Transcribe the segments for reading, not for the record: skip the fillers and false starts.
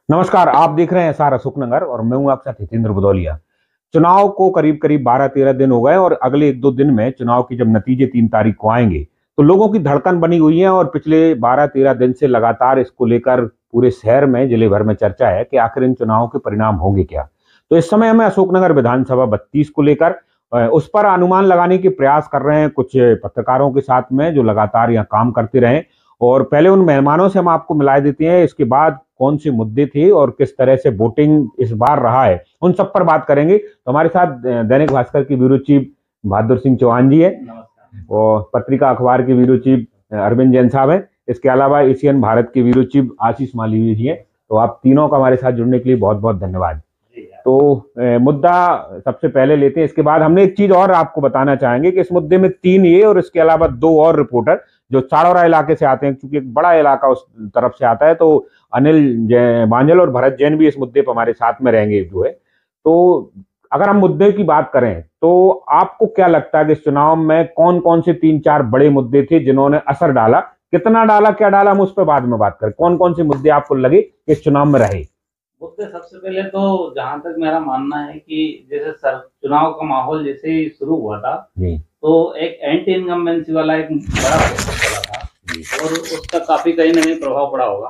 नमस्कार, आप देख रहे हैं एसआर अशोकनगर और मैं हूं आपका हितेंद्र भदौलिया। चुनाव को करीब करीब 12-13 दिन हो गए और अगले 1-2 दिन में चुनाव की जब नतीजे 3 तारीख को आएंगे तो लोगों की धड़कन बनी हुई है और पिछले 12-13 दिन से लगातार इसको लेकर पूरे शहर में, जिले भर में चर्चा है कि आखिर इन चुनावों के परिणाम होंगे क्या। तो इस समय हमें अशोकनगर विधानसभा 32 को लेकर उस पर अनुमान लगाने के प्रयास कर रहे हैं कुछ पत्रकारों के साथ में, जो लगातार यहाँ काम करते रहे। और पहले उन मेहमानों से हम आपको मिला देते हैं, इसके बाद कौन से मुद्दे थे और किस तरह से वोटिंग इस बार रहा है, उन सब पर बात करेंगे। तो हमारे साथ दैनिक भास्कर की ब्यूरो चीफ बहादुर सिंह चौहान जी है और पत्रिका अखबार के ब्यूरो चीफ अरविंद जैन साहब है। इसके अलावा एशियन भारत के ब्यूरो चीफ आशीष मालवीय जी है। तो आप तीनों का हमारे साथ जुड़ने के लिए बहुत बहुत धन्यवाद। तो मुद्दा सबसे पहले लेते हैं, इसके बाद हमने एक चीज और आपको बताना चाहेंगे कि इस मुद्दे में 3 ये और इसके अलावा 2 और रिपोर्टर जो चाड़ौरा इलाके से आते हैं, क्योंकि एक बड़ा इलाका उस तरफ से आता है, तो अनिल बांजल और भरत जैन भी इस मुद्दे पर हमारे साथ में रहेंगे जो है। तो अगर हम मुद्दे की बात करें तो आपको क्या लगता है कि इस चुनाव में कौन कौन से 3-4 बड़े मुद्दे थे जिन्होंने असर डाला, कितना डाला, क्या डाला, हम उस पर बाद में बात करें। कौन कौन से मुद्दे आपको लगे कि इस चुनाव में रहे? मुद्दे सबसे पहले तो जहां तक मेरा मानना है कि जैसे चुनाव का माहौल जैसे ही शुरू हुआ था तो एक एंटी इनकम्बेंसी वाला एक बड़ा प्रोसेस चला था और उसका काफी कहीं ना कहीं प्रभाव पड़ा होगा।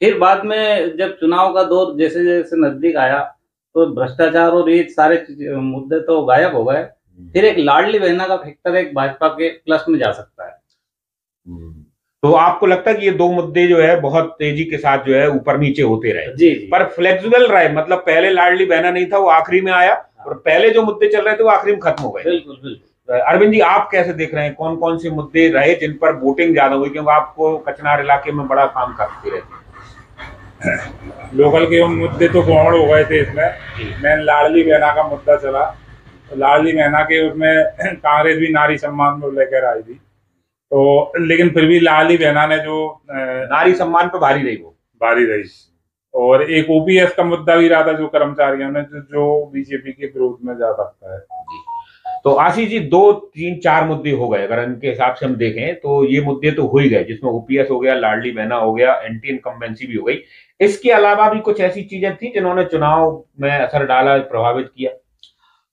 फिर बाद में जब चुनाव का दौर जैसे जैसे नजदीक आया तो भ्रष्टाचार और ये सारे मुद्दे तो गायब हो गए। फिर एक लाडली बहना का फैक्टर एक भाजपा के प्लस में जा सकता है। तो आपको लगता है कि ये 2 मुद्दे जो है बहुत तेजी के साथ जो है ऊपर नीचे होते रहे? जी। पर फ्लेक्सिबल रहे, मतलब पहले लाडली बहना नहीं था, वो आखिरी में आया और पहले जो मुद्दे चल रहे थे वो आखिरी में खत्म हो गए। बिल्कुल बिल्कुल। अरविंद जी, आप कैसे देख रहे हैं, कौन कौन से मुद्दे रहे जिन पर वोटिंग ज्यादा हुई, क्योंकि आपको कचनार इलाके में बड़ा काम करते रहते हैं? लोकल के मुद्दे तो गौड़ हो गए थे इसमें। मैंने लाडली बहना का मुद्दा चला तो लाडली बहना के उसमें कांग्रेस भी नारी सम्मान में लेकर आई थी, तो लेकिन फिर भी लाडली बहना ने जो नारी सम्मान पर भारी रही। और एक ओपीएस का मुद्दा भी रहा था, जो कर्मचारियों ने जो बीजेपी के विरोध में जा सकता है। तो आशीष जी, 2-3-4 मुद्दे हो गए अगर इनके हिसाब से हम देखें तो ये मुद्दे तो हो ही गए, जिसमें ओपीएस हो गया, लाडली बहना हो गया, एंटी इनकम्बेंसी भी हो गई। इसके अलावा भी कुछ ऐसी चीजें थी जिन्होंने चुनाव में असर डाला, प्रभावित किया?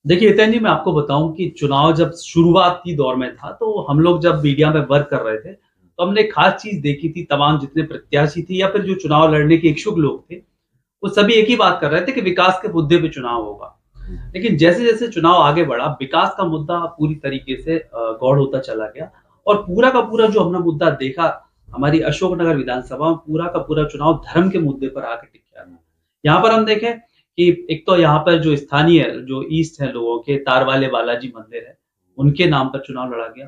देखिए हितेन जी, मैं आपको बताऊं कि चुनाव जब शुरुआती दौर में था तो हम लोग जब मीडिया में वर्क कर रहे थे तो हमने खास चीज देखी थी। तमाम जितने प्रत्याशी थी या फिर जो चुनाव लड़ने के इच्छुक लोग थे वो सभी एक ही बात कर रहे थे कि विकास के मुद्दे पे चुनाव होगा। लेकिन जैसे जैसे चुनाव आगे बढ़ा, विकास का मुद्दा पूरी तरीके से गौड़ होता चला गया और पूरा का पूरा जो हमने मुद्दा देखा हमारी अशोकनगर विधानसभा में, पूरा का पूरा चुनाव धर्म के मुद्दे पर आके टिक गया। यहाँ पर हम देखें कि एक तो यहाँ पर जो स्थानीय जो ईस्ट है लोगों के, तारवाले बालाजी मंदिर है, उनके नाम पर चुनाव लड़ा गया।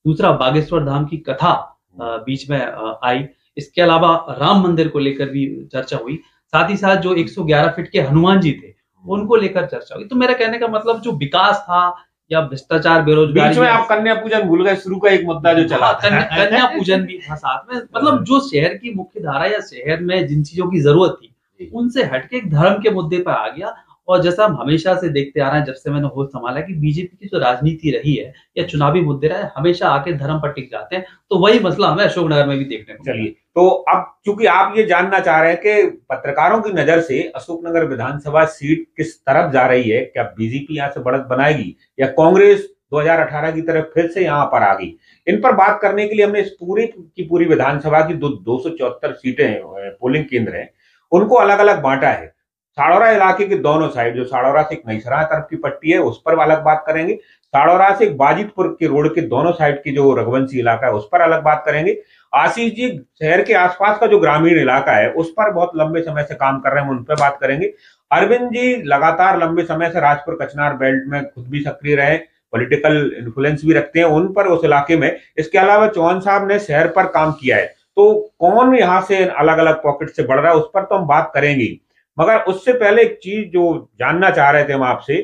दूसरा, बागेश्वर धाम की कथा बीच में आई। इसके अलावा राम मंदिर को लेकर भी चर्चा हुई। साथ ही साथ जो 111 फीट के हनुमान जी थे उनको लेकर चर्चा हुई। तो मेरा कहने का मतलब जो विकास था या भ्रष्टाचार, बेरोजगारी, बीच में आप कन्या पूजन भूल गए, शुरू का एक मुद्दा जो चला। कन्या पूजन भी था साथ में। मतलब जो शहर की मुख्य धारा या शहर में जिन चीजों की जरूरत थी उनसे हटके एक धर्म के मुद्दे पर आ गया। और जैसा हम हमेशा से देखते आ रहे हैं, जब से मैंने होश संभाला, कि बीजेपी की जो राजनीति रही है या चुनावी मुद्दे रहे, हमेशा आके धर्म पर टिक जाते हैं। तो वही मसला हमें अशोकनगर में भी देखने को। चलिए, तो अब चूंकि आप ये जानना चाह रहे हैं कि पत्रकारों की नजर से अशोकनगर विधानसभा सीट किस तरफ जा रही है, क्या बीजेपी यहाँ से बढ़त बनाएगी या कांग्रेस 2018 की तरफ फिर से यहाँ पर आ गई, इन पर बात करने के लिए हमने इस पूरी की पूरी विधानसभा की 274 सीटें पोलिंग केंद्र हैं, उनको अलग अलग बांटा है। साड़ौरा इलाके के दोनों साइड, जो साड़ौरा से एक नईसरा तरफ की पट्टी है उस पर अलग बात करेंगे, साड़ौरा से बाजितपुर के रोड के दोनों साइड की जो रघुवंशी इलाका है उस पर अलग बात करेंगे। आशीष जी, शहर के आसपास का जो ग्रामीण इलाका है उस पर बहुत लंबे समय से काम कर रहे हैं, उन पर बात करेंगे। अरविंद जी लगातार लंबे समय से राजपुर कचनार बेल्ट में खुद भी सक्रिय रहे, पॉलिटिकल इन्फ्लुएंस भी रखते हैं उन पर उस इलाके में। इसके अलावा चौहान साहब ने शहर पर काम किया है, तो कौन यहाँ से अलग अलग पॉकेट से बढ़ रहा है उस पर तो हम बात करेंगे। मगर उससे पहले एक चीज जो जानना चाह रहे थे हम आपसे,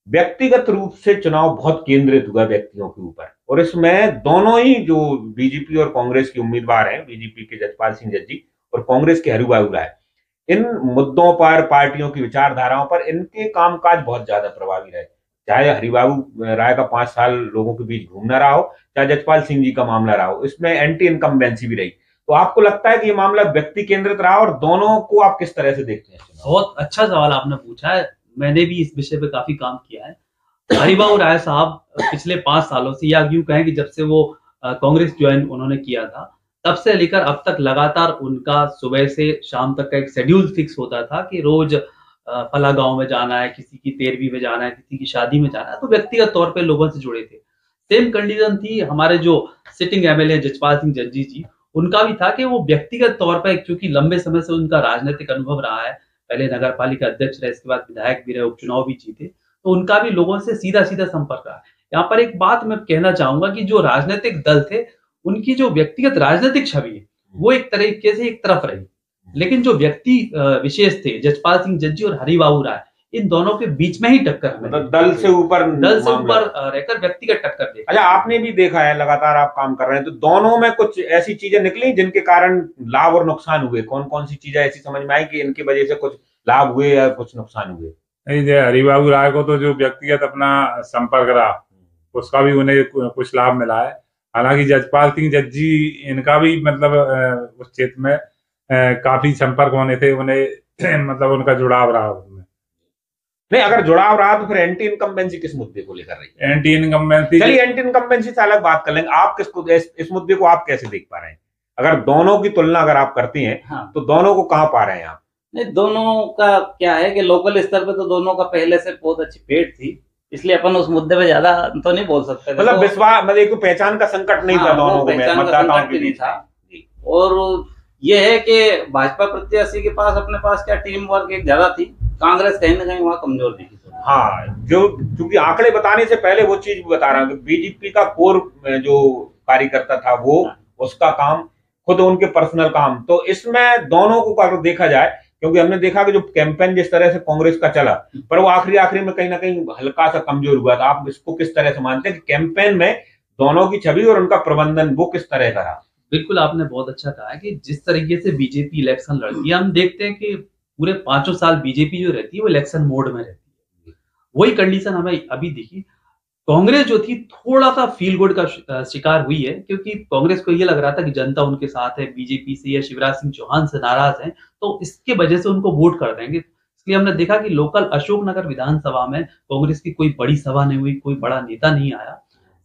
व्यक्तिगत रूप से चुनाव बहुत केंद्रित हुआ व्यक्तियों के ऊपर, और इसमें दोनों ही जो बीजेपी और कांग्रेस के उम्मीदवार हैं, बीजेपी के जजपाल सिंह जज्जी और कांग्रेस के हरिबाबू राय, इन मुद्दों पर, पार्टियों की विचारधाराओं पर इनके कामकाज बहुत ज्यादा प्रभावी रहे। चाहे हरिबाबू राय का 5 साल लोगों के बीच घूमना रहा हो, चाहे जजपाल सिंह जी का मामला रहा हो, इसमें एंटी इनकम्बेंसी भी रही। तो तो आपको लगता है कि ये मामला व्यक्ति केंद्रित रहा, और दोनों को आप किस तरह से देखते हैं? बहुत अच्छा सवाल आपने पूछा है। मैंने भी इस विषय पे काफी काम किया है। हरिबाबू राय साहब पिछले 5 सालों से, या यूं कहें कि जब से वो कांग्रेस ज्वाइन उन्होंने किया था, तब से लेकर अब तक लगातार उनका सुबह से शाम तक का एक शेड्यूल फिक्स होता था कि रोज फला गांव में जाना है, किसी की 13वीं में जाना है, किसी की शादी में जाना है। तो व्यक्तिगत तौर पे लोगों से जुड़े थे। सेम कंडीशन थी हमारे जो सिटिंग एमएलए जजपाल सिंह जज्जी जी, उनका भी था कि वो व्यक्तिगत तौर पर, क्योंकि लंबे समय से उनका राजनीतिक अनुभव रहा है, पहले नगर पालिका अध्यक्ष रहे, इसके बाद विधायक भी रहे, उपचुनाव भी जीते, तो उनका भी लोगों से सीधा सीधा संपर्क रहा। यहाँ पर एक बात मैं कहना चाहूंगा कि जो राजनीतिक दल थे, उनकी जो व्यक्तिगत राजनीतिक छवि है वो एक तरीके से एक तरफ रही, लेकिन जो व्यक्ति विशेष थे जजपाल सिंह जज्जी और हरिबाबू राय, इन दोनों के बीच में ही टक्कर, मतलब दल से ऊपर रहकर व्यक्तिगत टक्कर देखी। अच्छा, आपने भी देखा है, लगातार आप काम कर रहे हैं, तो दोनों में कुछ ऐसी चीजें निकली जिनके कारण लाभ और नुकसान हुए? कौन कौन सी चीजें ऐसी समझ में आई कि इनकी वजह से कुछ लाभ हुए या कुछ नुकसान हुए? हरिबाबू राय को तो जो व्यक्तिगत अपना संपर्क रहा, उसका भी उन्हें कुछ लाभ मिला है। हालांकि जजपाल सिंह जज्जी, इनका भी मतलब उस क्षेत्र में काफी संपर्क होने थे, उन्हें मतलब उनका जुड़ाव रहा उसमें। नहीं, अगर जुड़ाव रहा तो फिर एंटी इनकम्बेंसी किस मुद्दे को लेकर रही है? एंटी इनकम्बेंसी, चलिए एंटी इनकम्बेंसी से अलग बात कर लेंगे। आप किसको, इस मुद्दे को आप कैसे देख पा रहे हैं? अगर दोनों की तुलना अगर आप करती हैं, हाँ, तो दोनों को कहाँ पा रहे हैं आप? नहीं, दोनों का क्या है कि लोकल स्तर पे तो दोनों का पहले से बहुत अच्छी पेट थी, इसलिए अपन उस मुद्दे पे ज्यादा तो नहीं बोल सकते। मतलब विश्वास, मतलब एक पहचान का संकट नहीं था दोनों को, मतदाताओं के बीच था। और ये है कि भाजपा प्रत्याशी के पास अपने पास क्या टीम वर्क एक ज्यादा थी, कांग्रेस कहीं ना कहीं वहां कमजोर दिखी। हाँ, जो क्योंकि आंकड़े बताने से पहले वो चीज बता रहा हूँ कि बीजेपी का कोर जो कार्यकर्ता था वो, उसका काम खुद उनके पर्सनल काम, तो इसमें दोनों को अगर देखा जाए, क्योंकि हमने देखा कि जो कैंपेन जिस तरह से कांग्रेस का चला, पर वो आखिरी में कहीं ना कहीं हल्का सा कमजोर हुआ था। आप इसको किस तरह से मानते हैं कि कैंपेन में दोनों की छवि और उनका प्रबंधन वो किस तरह का रहा? बिल्कुल, आपने बहुत अच्छा कहा कि जिस तरीके से बीजेपी इलेक्शन लड़ती है, हम देखते हैं कि पूरे 5 साल बीजेपी जो रहती है वो इलेक्शन मोड में रहती है। वही कंडीशन हमें अभी दिखी। कांग्रेस जो थी थोड़ा सा फील गुड का शिकार हुई है, क्योंकि कांग्रेस को ये लग रहा था कि जनता उनके साथ है, बीजेपी से या शिवराज सिंह चौहान से नाराज है, तो इसके वजह से उनको वोट कर देंगे। इसलिए हमने देखा कि लोकल अशोकनगर विधानसभा में कांग्रेस की कोई बड़ी सभा नहीं हुई, कोई बड़ा नेता नहीं आया।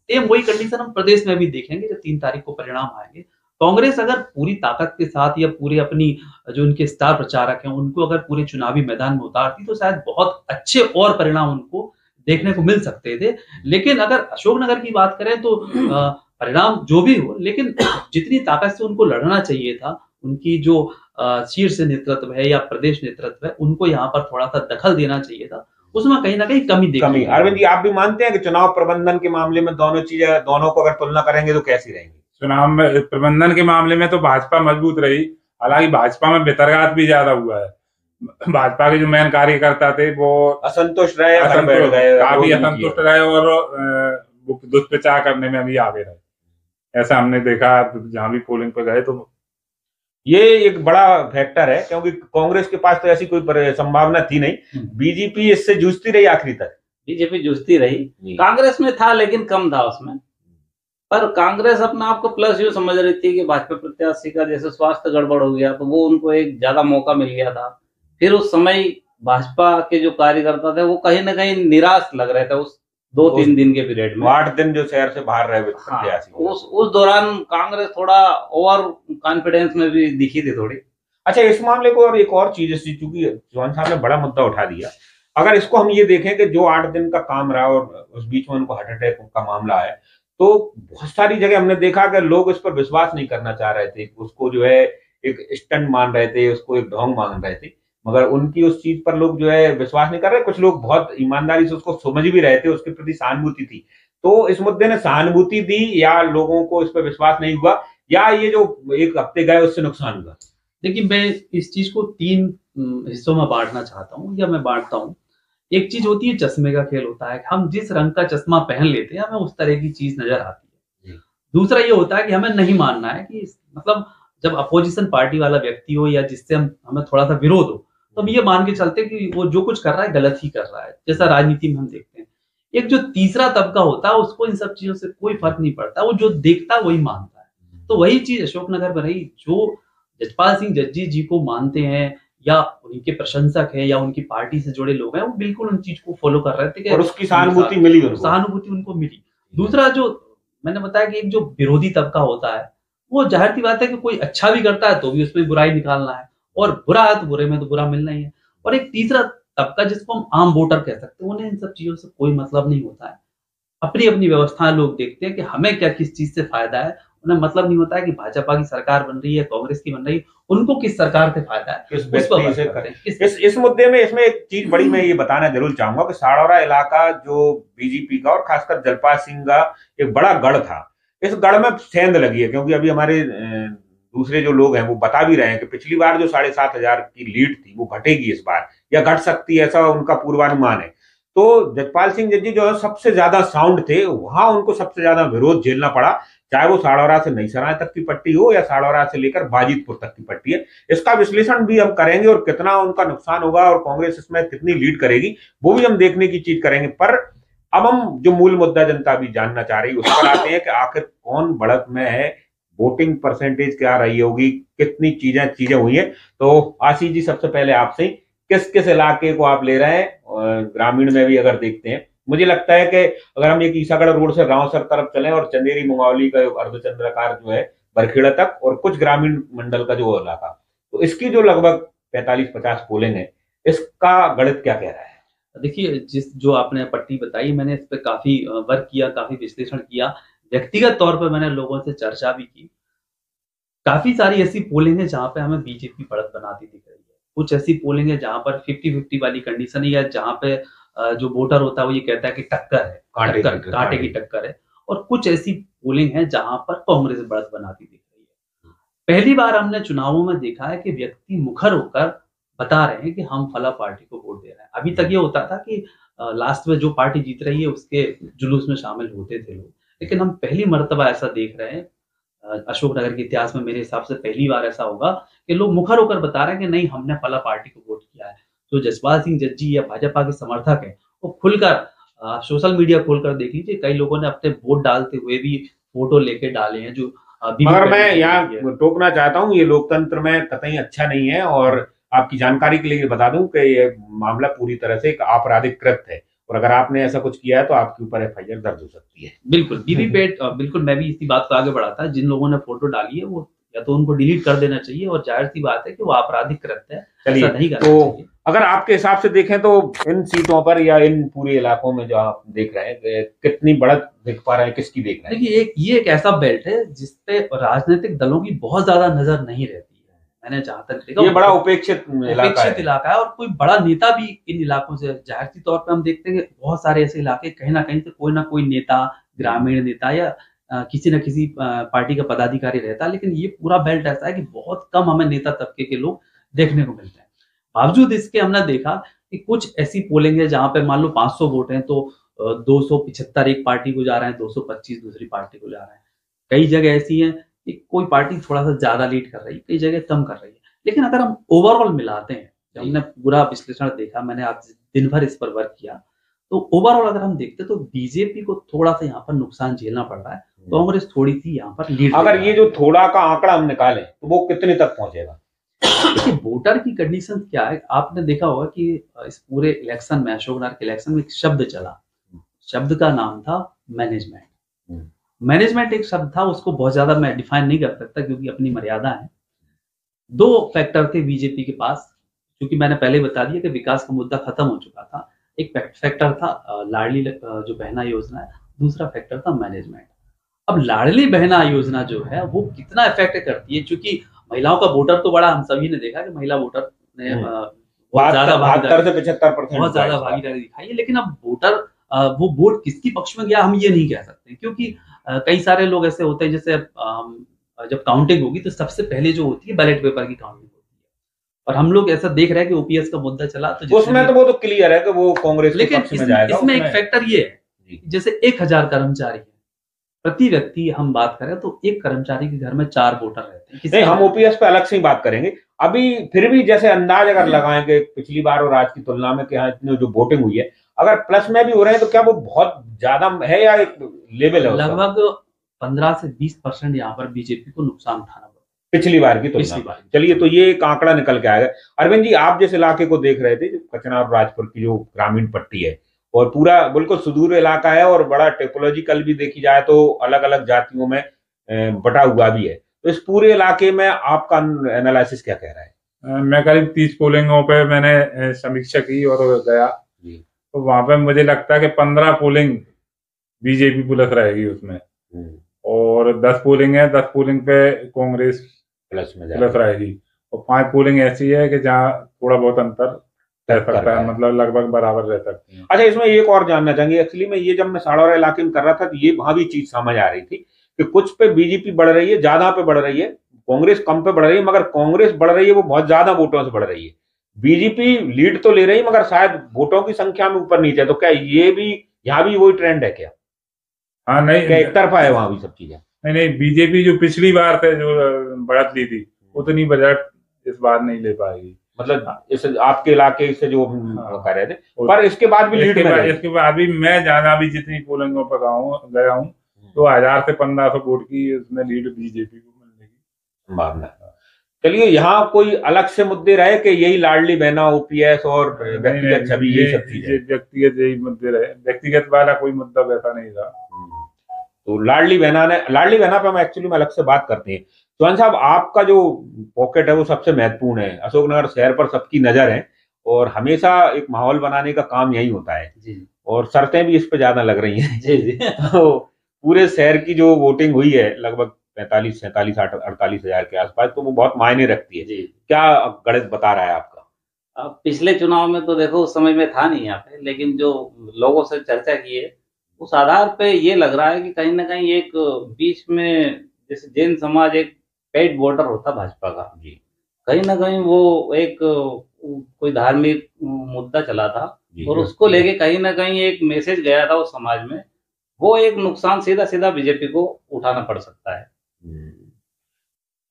सेम वही कंडीशन हम प्रदेश में भी देखेंगे जब 3 तारीख को परिणाम आएंगे। कांग्रेस अगर पूरी ताकत के साथ या पूरे अपनी जो उनके स्टार प्रचारक हैं उनको अगर पूरे चुनावी मैदान में उतारती, तो शायद बहुत अच्छे और परिणाम उनको देखने को मिल सकते थे। लेकिन अगर अशोकनगर की बात करें तो परिणाम जो भी हो, लेकिन जितनी ताकत से उनको लड़ना चाहिए था, उनकी जो शीर्ष नेतृत्व है या प्रदेश नेतृत्व है, उनको यहाँ पर थोड़ा सा दखल देना चाहिए था, उसमें कहीं ना कहीं कमी देखी। अरविंद जी, आप भी मानते हैं कि चुनाव प्रबंधन के मामले में दोनों को अगर तुलना करेंगे तो कैसी रहेंगी? चुनाव में प्रबंधन के मामले में तो भाजपा मजबूत रही। हालांकि भाजपा में बेतरगात भी ज्यादा हुआ है। भाजपा के जो मेन कार्यकर्ता थे वो असंतुष्ट रहे, काफी असंतुष्ट रहे और दुष्प्रचार करने में भी आगे रहे। ऐसा हमने देखा जहां भी पोलिंग पे गए। तो ये एक बड़ा फैक्टर है, क्योंकि कांग्रेस के पास तो ऐसी कोई संभावना थी नहीं। बीजेपी इससे जूझती रही आखिरी तक। बीजेपी जूझती रही, कांग्रेस में था लेकिन कम था उसमें। पर कांग्रेस अपना आपको प्लस यू समझ रही थी कि भाजपा प्रत्याशी का जैसे स्वास्थ्य गड़बड़ हो गया तो वो उनको एक ज्यादा मौका मिल गया था। फिर उस समय भाजपा के जो कार्यकर्ता थे वो कहीं ना कहीं निराश लग रहे थे उस 2-3 दिन के पीरियड में। 8 दिन जो शहर से बाहर रहे प्रत्याशी। उस दौरान कांग्रेस थोड़ा ओवर कॉन्फिडेंस में भी दिखी थी थोड़ी। अच्छा, इस मामले को और एक और चीज, चूंकि चौहान साहब ने बड़ा मुद्दा उठा दिया, अगर इसको हम ये देखें कि जो 8 दिन का काम रहा और उस बीच में उनको हार्ट अटैक का मामला है, तो बहुत सारी जगह हमने देखा कि लोग इस पर विश्वास नहीं करना चाह रहे थे, उसको जो है एक स्टंट मान रहे थे, उसको एक ढोंग मान रहे थे, मगर उनकी उस चीज पर लोग जो है विश्वास नहीं कर रहे। कुछ लोग बहुत ईमानदारी से उसको समझ भी रहे थे, उसके प्रति सहानुभूति थी। तो इस मुद्दे ने सहानुभूति दी या लोगों को इस पर विश्वास नहीं हुआ, या ये जो 1 हफ्ते गए उससे नुकसान हुआ? देखिए, मैं इस चीज को 3 हिस्सों में बांटना चाहता हूँ, या मैं बांटता हूँ। एक चीज होती है चश्मे का खेल होता है, हम जिस रंग का चश्मा पहन लेते हैं हमें उस तरह की चीज नजर आती है। दूसरा ये होता है कि हमें नहीं मानना है कि मतलब जब अपोजिशन पार्टी वाला व्यक्ति हो या जिससे हमें थोड़ा सा विरोध हो, तो हम ये मान के चलते हैं कि वो जो कुछ कर रहा है गलत ही कर रहा है, जैसा राजनीति में हम देखते हैं। एक जो तीसरा तबका होता है उसको इन सब चीजों से कोई फर्क नहीं पड़ता, वो जो देखता है वही मानता है। तो वही चीज अशोकनगर में रही। जो जजपाल सिंह जज्जी जी को मानते हैं या उनके प्रशंसक हैं या उनकी पार्टी से जुड़े लोग हैं, वो बिल्कुल उन चीज को फॉलो कर रहे थे और उसकी सहानुभूति मिली उनको। सहानुभूति उनको मिली। दूसरा, जो मैंने बताया कि एक जो विरोधी तबका होता है, वो जाहिर सी बात है कि कोई अच्छा भी करता है तो भी उसमें बुराई निकालना है, और बुरा है तो बुरे में तो बुरा मिलना ही है। और एक तीसरा तबका जिसको हम आम वोटर कह सकते हैं, उन्हें इन सब चीजों से कोई मतलब नहीं होता है। अपनी अपनी व्यवस्थाएं लोग देखते हैं कि हमें क्या किस चीज से फायदा है। उन्हें मतलब नहीं होता है कि भाजपा की सरकार बन रही है, कांग्रेस की बन रही है, उनको किस सरकार से फायदा है, किस उस पर व्यक्ति बात से करते हैं। इस मुद्दे में इसमें एक चीज बड़ी मैं ये बताना जरूर चाहूंगा कि साड़ौरा इलाका जो बीजेपी का और खासकर जलपाल सिंह का एक बड़ा गढ़ था, इस गढ़ में सेंध लगी है, क्योंकि अभी हमारे दूसरे जो लोग हैं वो बता भी रहे हैं कि पिछली बार जो 7,500 की लीड थी वो घटेगी इस बार, या घट सकती है, ऐसा उनका पूर्वानुमान है। तो जजपाल सिंह जज्जी जो है सबसे ज्यादा साउंड थे, वहां उनको सबसे ज्यादा विरोध झेलना पड़ा, चाहे वो साड़ौरा से नई सराय तक की पट्टी हो या साड़ौरा से लेकर बाजितपुर तक की पट्टी है। इसका विश्लेषण भी हम करेंगे और कितना उनका नुकसान होगा और कांग्रेस इसमें कितनी लीड करेगी वो भी हम देखने की चीज करेंगे। पर अब हम जो मूल मुद्दा जनता भी जानना चाह रही है उस पर आते हैं कि आखिर कौन बढ़त में है, वोटिंग परसेंटेज क्या रही होगी, कितनी चीजें हुई है। तो आशीष जी, सबसे पहले आपसे किस किस इलाके को आप ले रहे हैं, ग्रामीण में भी अगर देखते हैं, मुझे लगता है कि अगर हम एक ईसागढ़ रोड से रावसर तरफ चलें और चंदेरी मुंगावली का अर्धचंद्राकार जो है बरखेड़ा तक और कुछ ग्रामीण मंडल का जो इलाका, तो इसकी जो लगभग 45-50 पोलिंग है, इसका गणित क्या कह रहा है? देखिए, जो आपने पट्टी बताई, मैंने इस पे काफी वर्क किया, काफी विश्लेषण किया, व्यक्तिगत तौर पर मैंने लोगों से चर्चा भी की। काफी सारी ऐसी पोलिंग है जहां पे हमें बीजेपी बढ़त बनाती दिख रही है। कुछ ऐसी पोलिंग है जहां पर 50-50 वाली कंडीशन है, या जहां पे जो वोटर होता है वो ये कहता है कि टक्कर है, कांटे की टक्कर है। और कुछ ऐसी पोलिंग है जहां पर कांग्रेस बढ़त बनाती दिख रही है। पहली बार हमने चुनावों में देखा है कि व्यक्ति मुखर होकर बता रहे हैं कि हम फला पार्टी को वोट दे रहे हैं। अभी तक ये होता था कि लास्ट में जो पार्टी जीत रही है उसके जुलूस में शामिल होते थे लोग, लेकिन हम पहली मर्तबा ऐसा देख रहे हैं, अशोकनगर के इतिहास में मेरे हिसाब से पहली बार ऐसा होगा कि लोग मुखर होकर बता रहे हैं कि नहीं, हमने फला पार्टी को वोट किया है। जो जसपाल सिंह जज्जी या भाजपा के समर्थक हैं, वो खुलकर सोशल मीडिया खोलकर देख लीजिए, कई लोगों ने अपने वोट डालते हुए भी फोटो लेके डाले हैं। जो मगर मैं यहाँ टोकना चाहता हूँ, ये लोकतंत्र में कतई अच्छा नहीं है, और आपकी जानकारी के लिए बता दूं कि ये मामला पूरी तरह से एक आपराधिक कृत्य है, और अगर आपने ऐसा कुछ किया है तो आपके ऊपर एफआईआर दर्ज हो सकती है। बिल्कुल, वीवीपैट, बिल्कुल, मैं भी इसी बात को आगे बढ़ाता है। जिन लोगों ने फोटो डाली है वो या तो उनको डिलीट कर देना चाहिए, और जाहिर सी बात है कि वो आपराधिक कृत्य है, ऐसा नहीं करना चाहिए। अगर आपके हिसाब से देखें तो इन सीटों पर या इन पूरे इलाकों में जो आप देख रहे हैं, कितनी बढ़त देख पा रहे हैं, किसकी देख रहे हैं? देखिए, ये एक ऐसा बेल्ट है जिसपे राजनीतिक दलों की बहुत ज्यादा नजर नहीं रहती है। मैंने जहां तक देखा, ये बड़ा उपेक्षित इलाका है, और कोई बड़ा नेता भी इन इलाकों से, जाहिर सी तौर पर हम देखते हैं कि बहुत सारे ऐसे इलाके कहीं ना कहीं से कोई ना कोई नेता, ग्रामीण नेता या किसी न किसी पार्टी का पदाधिकारी रहता है। लेकिन ये पूरा बेल्ट ऐसा है कि बहुत कम हमें नेता तबके के लोग देखने को मिलते हैं। बावजूद इसके हमने देखा कि कुछ ऐसी पोलिंग है जहां पे मान लो 500 वोट हैं तो 275 एक पार्टी को जा रहे हैं, 225 दूसरी पार्टी को जा रहे हैं। कई जगह ऐसी है कि कोई पार्टी थोड़ा सा ज्यादा लीड कर रही है, कई जगह कम कर रही है। लेकिन अगर हम ओवरऑल मिलाते हैं, जब हमने पूरा विश्लेषण देखा, मैंने आज दिन भर इस पर वर्क किया, तो ओवरऑल अगर हम देखते तो बीजेपी को थोड़ा सा यहाँ पर नुकसान झेलना पड़ रहा है, कांग्रेस थोड़ी सी यहाँ पर लीड। अगर ये जो थोड़ा का आंकड़ा हम निकालें तो वो कितने तक पहुंचेगा? देखिए, वोटर की कंडीशन क्या है, आपने देखा होगा कि इस पूरे इलेक्शन में, अशोकनगर के इलेक्शन में एक शब्द चला, शब्द का नाम था मैनेजमेंट। मैनेजमेंट एक शब्द था, उसको बहुत ज्यादा मैं डिफाइन नहीं कर सकता क्योंकि अपनी मर्यादा है। 2 फैक्टर थे बीजेपी के पास, क्योंकि मैंने पहले बता दिया कि विकास का मुद्दा खत्म हो चुका था। एक फैक्टर था लाडली जो बहना योजना है, दूसरा फैक्टर था मैनेजमेंट। अब लाडली बहना योजना जो है वो कितना इफेक्ट करती है, क्योंकि महिलाओं का वोटर तो बड़ा, हम सभी ने देखा कि महिला वोटर ने बहुत ज्यादा भागीदारी दिखाई है। लेकिन अब वोटर वो वोट किसकी पक्ष में गया हम ये नहीं कह सकते, क्योंकि कई सारे लोग ऐसे होते हैं, जैसे जब काउंटिंग होगी तो सबसे पहले जो होती है बैलेट पेपर की काउंटिंग होती है, और हम लोग ऐसा देख रहे हैं कि ओपीएस का मुद्दा चला तो उसमें तो वो तो क्लियर है कि वो कांग्रेस के पक्ष में जाएगा। इसमें एक फैक्टर ये है, जैसे 1000 कर्मचारी है प्रति व्यक्ति, हम बात करें तो एक कर्मचारी के घर में 4 वोटर रहते हैं। हम ओपीएस पे अलग से ही बात करेंगे। अभी फिर भी जैसे अंदाज अगर लगाएंगे पिछली बार और आज की तुलना में कि यहाँ इतनी जो वोटिंग हुई है, अगर प्लस में भी हो रहे हैं तो क्या वो बहुत ज्यादा है या एक लेवल है? लगभग 15 से 20% यहाँ पर बीजेपी को नुकसान उठाना पड़ा पिछली बार की तुलना। चलिए, तो ये एक आंकड़ा निकल के आएगा। अरविंद जी, आप जिस इलाके को देख रहे थे, जो कचना और राजपुर की जो ग्रामीण पट्टी है, और पूरा बिल्कुल सुदूर इलाका है और बड़ा टिपोलॉजिकल भी देखी जाए तो अलग अलग जातियों में बटा हुआ भी है, तो इस पूरे इलाके में आपका एनालिसिस क्या कह रहा है? मैं करीब 30 पोलिंगों पे मैंने समीक्षा की और गया, तो वहां पे मुझे लगता है कि 15 पोलिंग बीजेपी प्लस रहेगी उसमें, और 10 पोलिंग है, 10 पोलिंग पे कांग्रेस प्लस रहेगी, और 5 पोलिंग ऐसी है कि जहाँ थोड़ा बहुत अंतर रह सकता है, मतलब लगभग बराबर रह सकती है। अच्छा, इसमें एक और जानना चाहेंगे, एक्चुअली में ये जब मैं साड़ौरा इलाके में कर रहा था तो ये वहां भी चीज समझ आ रही थी कि कुछ पे बीजेपी बढ़ रही है, ज्यादा पे बढ़ रही है, कांग्रेस कम पे बढ़ रही है, मगर कांग्रेस बढ़ रही है वो बहुत ज्यादा वोटों से बढ़ रही है। बीजेपी लीड तो ले रही है मगर शायद वोटों की संख्या में ऊपर नीचे है, तो क्या ये भी यहाँ भी वही ट्रेंड है क्या? हाँ, नहीं, क्या एक तरफा है वहां भी सब चीजें? नहीं, बीजेपी जो पिछली बार से जो बढ़त ली थी उतनी बजट इस बार नहीं ले पाएगी, मतलब इस आपके इलाके से जो कह रहे थे, पर इसके बाद भी लीड में, इसके बाद भी मैं ज्यादा भी जितनी पोलिंगों पर गया हूँ तो 1000 से 1500 वोट की उसमें लीड बीजेपी को मिलने की संभावना। चलिए, यहाँ कोई अलग से मुद्दे रहे कि यही लाडली बहना, ओपीएस और व्यक्तिगत छवि, ये सब चीजें? व्यक्तिगत यही मुद्दे रहे, व्यक्तिगत वाला कोई मुद्दा वैसा नहीं था। तो लाडली बहना पे हम एक्चुअली में अलग से बात करते हैं। चौहान साहब, आपका जो पॉकेट है वो सबसे महत्वपूर्ण है, अशोकनगर शहर पर सबकी नजर है और हमेशा एक माहौल बनाने का काम यही होता है जी, और शर्तें भी इस पे ज्यादा लग रही हैं जी जी। तो पूरे शहर की जो वोटिंग हुई है लगभग 45, 47, 48 हजार के आसपास, तो वो बहुत मायने रखती है जी। क्या गणित बता रहा है आपका? अब पिछले चुनाव में तो देखो उस समय में था नहीं यहाँ पे, लेकिन जो लोगों से चर्चा की है उस आधार पे ये लग रहा है कि कहीं ना कहीं एक बीच में जैसे जैन समाज एक पेड वोटर होता भाजपा का जी, कहीं ना कहीं वो एक कोई धार्मिक मुद्दा चला था और उसको लेके कहीं ना कहीं एक मैसेज गया था उस समाज में, वो एक नुकसान सीधा सीधा बीजेपी को उठाना पड़ सकता है।